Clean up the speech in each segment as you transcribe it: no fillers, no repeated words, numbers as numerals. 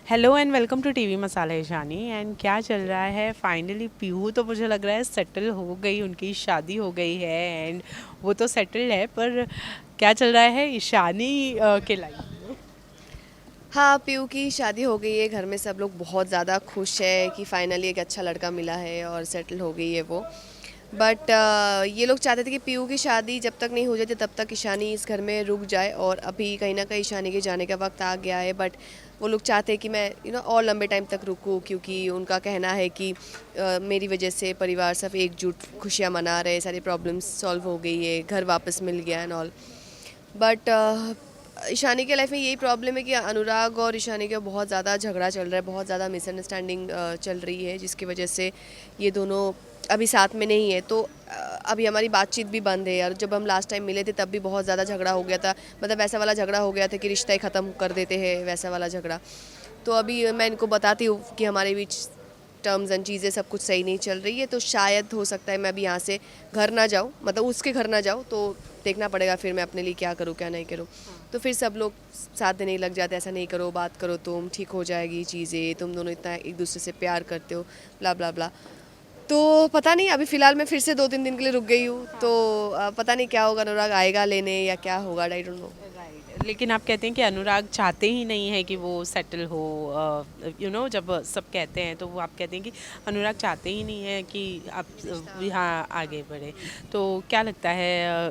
Hello and welcome to TV Masala Ishani. And क्या चल रहा है, फाइनली पीहू तो मुझे लग रहा है सेटल हो गई, उनकी शादी हो गई है एंड वो तो सेटल्ड है, पर क्या चल रहा है ईशानी के लाइफ में। हाँ, पीयू की शादी हो गई है। घर में सब लोग बहुत ज़्यादा खुश है कि फाइनली एक अच्छा लड़का मिला है और सेटल हो गई है वो। बट ये लोग चाहते थे कि पीयू की शादी जब तक नहीं हो जाती तब तक ईशानी इस घर में रुक जाए, और अभी कहीं ना कहीं ईशानी के जाने का वक्त आ गया है। बट वो लोग चाहते हैं कि मैं और लंबे टाइम तक रुकूं, क्योंकि उनका कहना है कि मेरी वजह से परिवार सब एकजुट खुशियाँ मना रहे, सारी प्रॉब्लम्स सॉल्व हो गई है, घर वापस मिल गया एंड ऑल। बट ईशानी के लाइफ में यही प्रॉब्लम है कि अनुराग और ईशानी का बहुत ज़्यादा झगड़ा चल रहा है, बहुत ज़्यादा मिसअंडरस्टैंडिंग चल रही है, जिसकी वजह से ये दोनों अभी साथ में नहीं है। तो अभी हमारी बातचीत भी बंद है यार। जब हम लास्ट टाइम मिले थे तब भी बहुत ज़्यादा झगड़ा हो गया था, मतलब वैसा वाला झगड़ा हो गया था कि रिश्ता ही ख़त्म कर देते हैं, वैसा वाला झगड़ा। तो अभी मैं इनको बताती हूँ कि हमारे बीच टर्म्स एंड चीज़ें सब कुछ सही नहीं चल रही है, तो शायद हो सकता है मैं अभी यहाँ से घर ना जाऊँ, मतलब उसके घर ना जाऊँ। तो देखना पड़ेगा फिर मैं अपने लिए क्या करूँ क्या नहीं करूँ। तो फिर सब लोग साथ देने लग जाते, ऐसा नहीं करो, बात करो, तुम ठीक हो जाएगी चीज़ें, तुम दोनों इतना एक दूसरे से प्यार करते हो, ब्ला ब्ला ब्ला। तो पता नहीं, अभी फ़िलहाल मैं फिर से 2-3 दिन के लिए रुक गई हूँ। तो पता नहीं क्या होगा, अनुराग आएगा लेने या क्या होगा, आई डोंट नो। राइट, लेकिन आप कहते हैं कि अनुराग चाहते ही नहीं है कि वो सेटल हो। जब सब कहते हैं तो वो आप कहते हैं कि अनुराग चाहते ही नहीं है कि आप रिश्ता। यहाँ आगे बढ़े। तो क्या लगता है,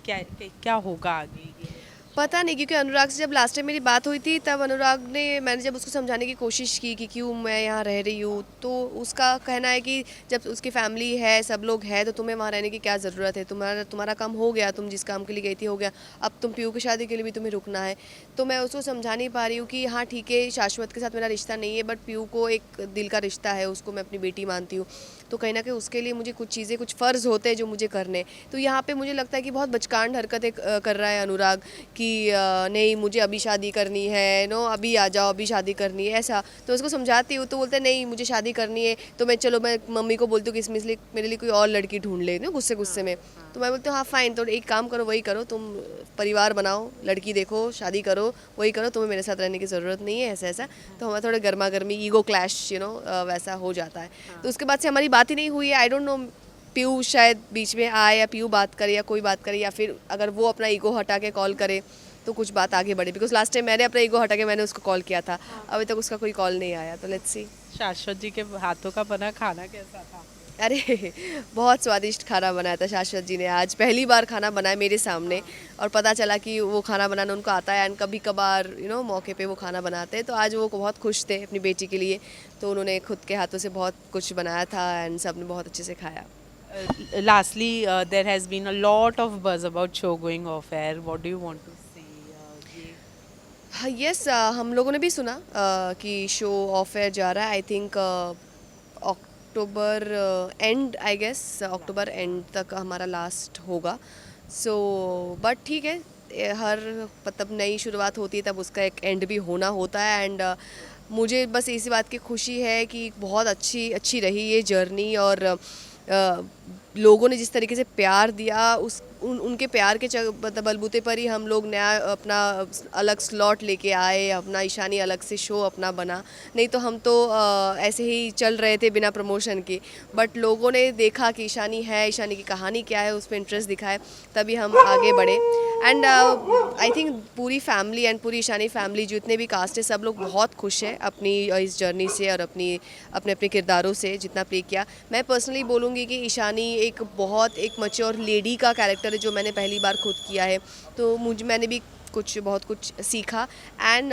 क्या क्या होगा आगे ये? पता नहीं, क्योंकि अनुराग से जब लास्ट टाइम मेरी बात हुई थी तब अनुराग ने मैंने जब उसको समझाने की कोशिश की कि क्यों मैं यहाँ रह रही हूँ, तो उसका कहना है कि जब उसकी फैमिली है, सब लोग हैं, तो तुम्हें वहाँ रहने की क्या ज़रूरत है, तुम्हारा तुम्हारा काम हो गया, तुम जिस काम के लिए गई थी हो गया, अब तुम पीयू की शादी के लिए भी तुम्हें रुकना है। तो मैं उसको समझा नहीं पा रही हूँ कि हाँ ठीक है, शाश्वत के साथ मेरा रिश्ता नहीं है, बट पीयू को एक दिल का रिश्ता है, उसको मैं अपनी बेटी मानती हूँ। तो कहीं ना कहीं उसके लिए मुझे कुछ चीज़ें, कुछ फ़र्ज़ होते हैं जो मुझे करने। तो यहाँ पे मुझे लगता है कि बहुत बचकान हरकतें कर रहा है अनुराग, कि नहीं मुझे अभी शादी करनी है, नो अभी आ जाओ, अभी शादी करनी है, ऐसा। तो उसको समझाती हूँ तो बोलते हैं नहीं मुझे शादी करनी है। तो मैं चलो मैं मम्मी को बोलती हूँ कि इसमें इसलिए मेरे लिए कोई और लड़की ढूंढ ले, ना गुस्से गुस्से में। तो मैं बोलती हूँ हाँ फाइन, तो एक काम करो, वही करो तुम, परिवार बनाओ, लड़की देखो, शादी करो, वही करो, तुम्हें मेरे साथ रहने की ज़रूरत नहीं है, ऐसा ऐसा। तो हमारा थोड़ा गर्मा गर्मी, ईगो क्लैश वैसा हो जाता है। तो उसके बाद से हमारी बात ही नहीं हुई है, आई डोंट नो। पीयू शायद बीच में आए, या पीयू बात करे, या कोई बात करे, या फिर अगर वो अपना ईगो हटा के कॉल करे तो कुछ बात आगे बढ़े। बिकॉज लास्ट टाइम मैंने अपना ईगो हटा के मैंने उसको कॉल किया था, अभी तक उसका कोई कॉल नहीं आया, तो लेट्स सी। शाश्वत जी के हाथों का बना खाना कैसा था? अरे बहुत स्वादिष्ट खाना बनाया था शाश्वत जी ने, आज पहली बार खाना बनाया मेरे सामने। और पता चला कि वो खाना बनाना उनको आता है, एंड कभी कभार मौके पे वो खाना बनाते हैं। तो आज वो बहुत खुश थे अपनी बेटी के लिए, तो उन्होंने खुद के हाथों से बहुत कुछ बनाया था, एंड सब ने बहुत अच्छे से खाया। Lastly, there has been a lot of buzz about show going off air. What do you want to say? ये हाँ यस, हम लोगों ने भी सुना कि शो ऑफ एयर जा रहा है, I think October end, I guess October end तक हमारा लास्ट होगा। सो बट ठीक है, हर मतलब नई शुरुआत होती है तब उसका एक एंड भी होना होता है। एंड मुझे बस इसी बात की खुशी है कि बहुत अच्छी अच्छी रही ये जर्नी, और लोगों ने जिस तरीके से प्यार दिया, उनके प्यार के मतलब बलबूते पर ही हम लोग नया अपना अलग स्लॉट लेके आए, अपना ईशानी अलग से शो अपना बना। नहीं तो हम तो ऐसे ही चल रहे थे बिना प्रमोशन के। बट लोगों ने देखा कि ईशानी है, ईशानी की कहानी क्या है, उस पर इंटरेस्ट दिखाए, तभी हम आगे बढ़े। एंड आई थिंक पूरी फैमिली एंड पूरी ईशानी फैमिली, जितने भी कास्ट है, सब लोग बहुत खुश है अपनी इस जर्नी से, और अपनी अपने अपने किरदारों से जितना प्ले किया। मैं पर्सनली बोलूँगी कि ईशानी एक बहुत एक मैच्योर लेडी का कैरेक्टर है, जो मैंने पहली बार खुद किया है। तो मैंने भी बहुत कुछ सीखा। एंड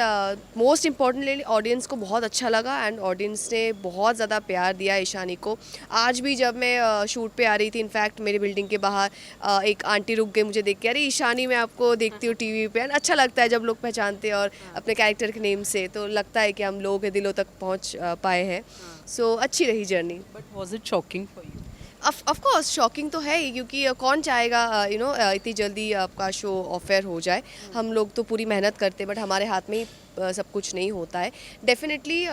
मोस्ट इम्पॉर्टेंटली ऑडियंस को बहुत अच्छा लगा, एंड ऑडियंस ने बहुत ज़्यादा प्यार दिया ईशानी को। आज भी जब मैं शूट पे आ रही थी, इनफैक्ट मेरी बिल्डिंग के बाहर एक आंटी रुक गई मुझे देख के, अरे ईशानी मैं आपको देखती हूँ टीवी पे। एंड अच्छा लगता है जब लोग पहचानते हैं और अपने कैरेक्टर के नेम से, तो लगता है कि हम लोगों के दिलों तक पहुँच पाए हैं। सो अच्छी रही journey. But was it shocking for you? Of course shocking तो है ही, क्योंकि कौन चाहेगा इतनी जल्दी आपका शो ऑफेयर हो जाए। हम लोग तो पूरी मेहनत करते हैं, बट हमारे हाथ में ही सब कुछ नहीं होता है। डेफिनेटली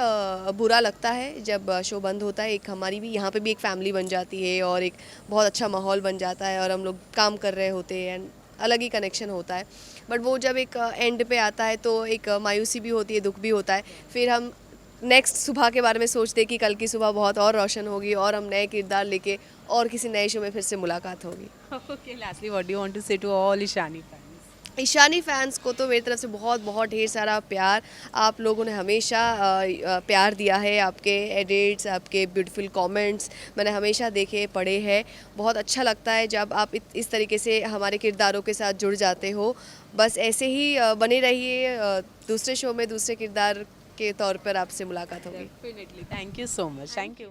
बुरा लगता है जब शो बंद होता है। एक हमारी भी यहाँ पे भी एक फैमिली बन जाती है, और एक बहुत अच्छा माहौल बन जाता है, और हम लोग काम कर रहे होते हैं, एंड अलग ही कनेक्शन होता है। बट वो जब एक एंड पे आता है तो एक मायूसी भी होती है, दुख भी होता है। फिर हम नेक्स्ट सुबह के बारे में सोचते हैं कि कल की सुबह बहुत और रोशन होगी और हम नए किरदार लेके और किसी नए शो में फिर से मुलाकात होगी। Okay, lastly, what do you want to say to all Ishani fans? Ishani fans को तो मेरी तरफ से बहुत बहुत ढेर सारा प्यार। आप लोगों ने हमेशा प्यार दिया है, आपके एडिट्स, आपके ब्यूटीफुल कमेंट्स मैंने हमेशा देखे पढ़े हैं। बहुत अच्छा लगता है जब आप इस तरीके से हमारे किरदारों के साथ जुड़ जाते हो। बस ऐसे ही बने रहिए। दूसरे शो में दूसरे किरदार के तौर पर आपसे मुलाकात होगी। Definitely. Thank you so much. Thank you.